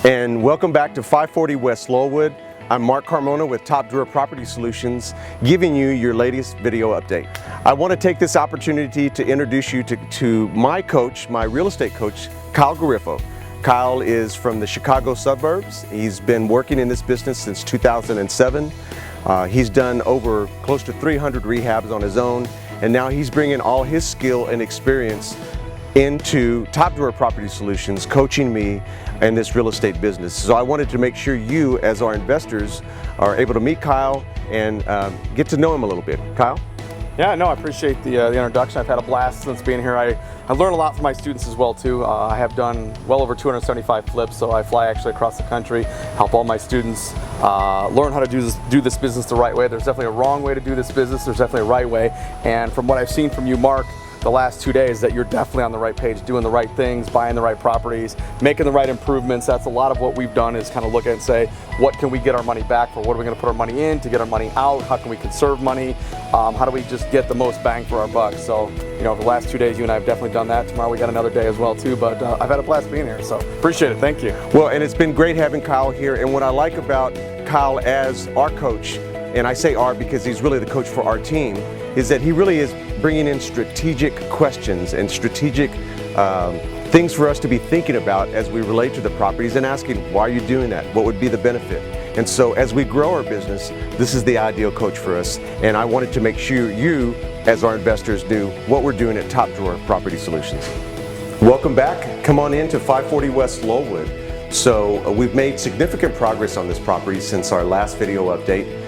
And welcome back to 540 West Lullwood. I'm Mark Carmona with Top Drawer Property Solutions, giving you your latest video update. I want to take this opportunity to introduce you to my coach, my real estate coach, Kyle Garifo. Kyle is from the Chicago suburbs. He's been working in this business since 2007. He's done over close to 300 rehabs on his own, and now he's bringing all his skill and experience into Top Drawer Property Solutions, coaching me in this real estate business. So I wanted to make sure you, as our investors, are able to meet Kyle and get to know him a little bit. Kyle? Yeah, no, I appreciate the introduction. I've had a blast since being here. I learned a lot from my students as well too. I have done well over 275 flips, so I fly actually across the country, help all my students learn how to do this business the right way. There's definitely a wrong way to do this business. There's definitely a right way. And from what I've seen from you, Mark, the last 2 days, that you're definitely on the right page, doing the right things, buying the right properties, making the right improvements. That's a lot of what we've done, is kind of look at and say, what can we get our money back for? What are we going to put our money in to get our money out? How can we conserve money? How do we just get the most bang for our buck? So, you know, the last 2 days, you and I have definitely done that. Tomorrow we got another day as well too, but I've had a blast being here, so appreciate it. Thank you. Well, and it's been great having Kyle here. And what I like about Kyle as our coach, and I say our because he's really the coach for our team, is that he really is bringing in strategic questions and strategic things for us to be thinking about as we relate to the properties, and asking, why are you doing that? What would be the benefit? And so as we grow our business, this is the ideal coach for us. And I wanted to make sure you, as our investors, knew what we're doing at Top Drawer Property Solutions. Welcome back. Come on in to 540 West Lullwood. So we've made significant progress on this property since our last video update.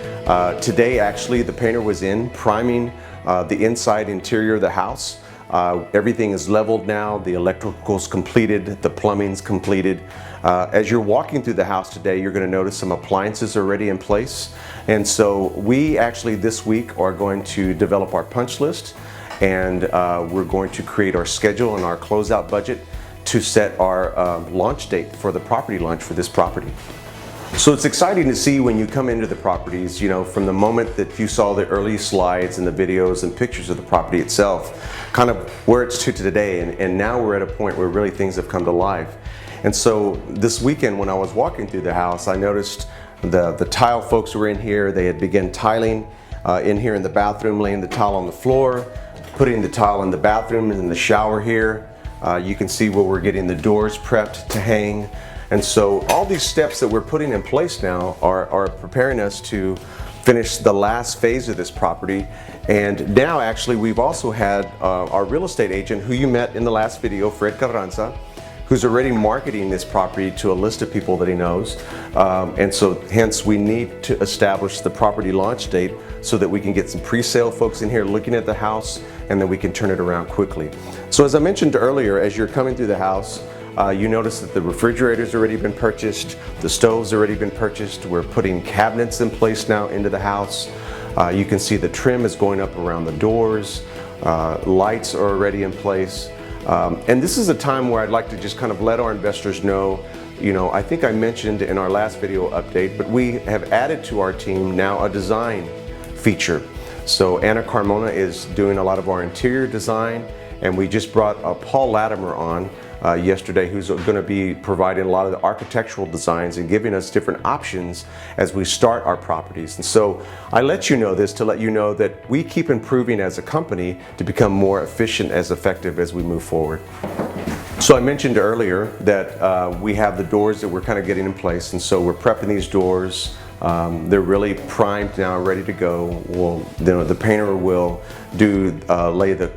Today, actually, the painter was in priming the inside interior of the house. Everything is leveled now, the electrical's completed, the plumbing's completed. As you're walking through the house today, you're going to notice some appliances already in place. And so we actually this week are going to develop our punch list, and we're going to create our schedule and our closeout budget to set our launch date for the property launch for this property. So it's exciting to see when you come into the properties, you know, from the moment that you saw the early slides and the videos and pictures of the property itself, kind of where it's to today, and now we're at a point where really things have come to life. And so this weekend when I was walking through the house, I noticed the tile folks were in here. They had begun tiling in here in the bathroom, laying the tile on the floor, putting the tile in the bathroom and in the shower here. You can see where we're getting the doors prepped to hang. And so all these steps that we're putting in place now are preparing us to finish the last phase of this property. And now actually we've also had our real estate agent, who you met in the last video, Fred Carranza, who's already marketing this property to a list of people that he knows. And so hence we need to establish the property launch date so that we can get some pre-sale folks in here looking at the house, and then we can turn it around quickly. So as I mentioned earlier, as you're coming through the house, you notice that the refrigerator's already been purchased, the stove's already been purchased. We're putting cabinets in place now into the house. You can see the trim is going up around the doors. Lights are already in place. And this is a time where I'd like to just kind of let our investors know, you know, I think I mentioned in our last video update, but we have added to our team now a design feature. So Anna Carmona is doing a lot of our interior design, and we just brought Paul Latimer on yesterday, who's going to be providing a lot of the architectural designs and giving us different options as we start our properties. And so I let you know this to let you know that we keep improving as a company to become more efficient, as effective as we move forward. So I mentioned earlier that we have the doors that we're kind of getting in place, and so we're prepping these doors. They're really primed now, ready to go. The painter will lay the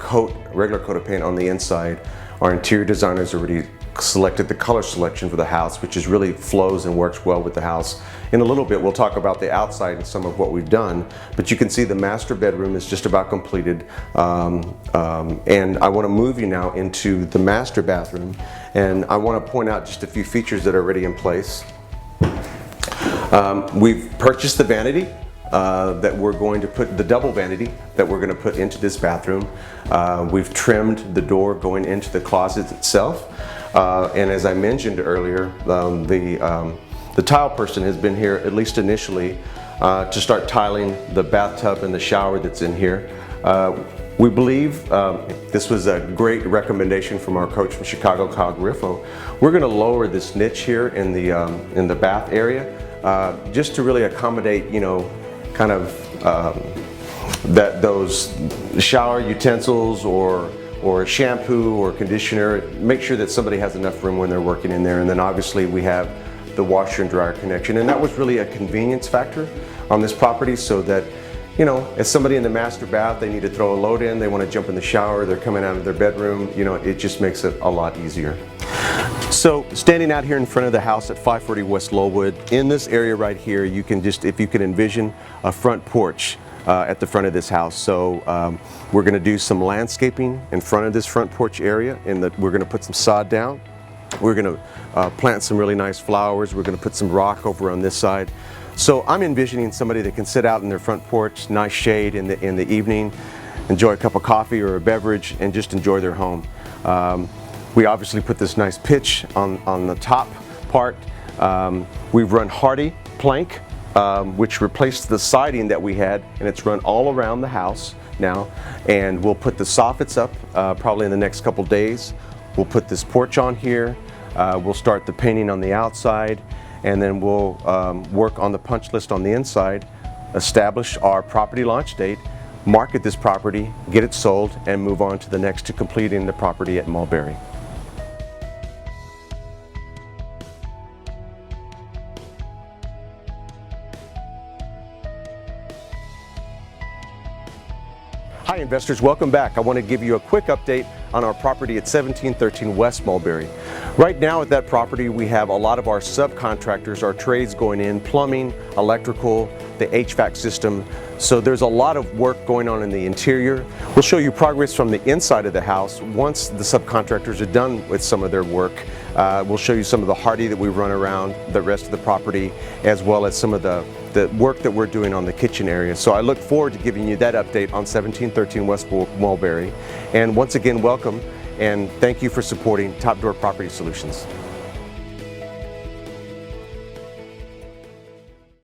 regular coat of paint on the inside. Our interior designers already selected the color selection for the house, which is really flows and works well with the house. In a little bit, we'll talk about the outside and some of what we've done, but you can see the master bedroom is just about completed. And I want to move you now into the master bathroom, and I want to point out just a few features that are already in place. We've purchased the vanity that we're going to put, the double vanity that we're going to put into this bathroom. We've trimmed the door going into the closet itself. And as I mentioned earlier, the tile person has been here, at least initially, to start tiling the bathtub and the shower that's in here. We believe this was a great recommendation from our coach from Chicago, Kyle Griffo. We're going to lower this niche here in the bath area just to really accommodate, you know, kind of those shower utensils or shampoo or conditioner. Make sure that somebody has enough room when they're working in there. And then obviously we have the washer and dryer connection. And that was really a convenience factor on this property, so that, you know, as somebody in the master bath, they need to throw a load in, they want to jump in the shower, they're coming out of their bedroom, you know, it just makes it a lot easier. So standing out here in front of the house at 540 West Lullwood, in this area right here, you can just, if you can envision a front porch at the front of this house. So we're going to do some landscaping in front of this front porch area, and we're going to put some sod down. We're going to plant some really nice flowers. We're going to put some rock over on this side. So I'm envisioning somebody that can sit out in their front porch, nice shade in the evening, enjoy a cup of coffee or a beverage, and just enjoy their home. We obviously put this nice pitch on the top part. We've run hardy plank, which replaced the siding that we had, and it's run all around the house now. And we'll put the soffits up probably in the next couple days. We'll put this porch on here. We'll start the painting on the outside, and then we'll work on the punch list on the inside, establish our property launch date, market this property, get it sold, and move on to the next, to completing the property at Mulberry. Hi investors, welcome back. I want to give you a quick update on our property at 1713 West Mulberry. Right now at that property we have a lot of our subcontractors, our trades going in, plumbing, electrical, the HVAC system. So there's a lot of work going on in the interior. We'll show you progress from the inside of the house once the subcontractors are done with some of their work. We'll show you some of the hardy that we run around the rest of the property, as well as some of the work that we're doing on the kitchen area. So I look forward to giving you that update on 1713 West Mulberry. And once again, welcome, and thank you for supporting Top Door Property Solutions.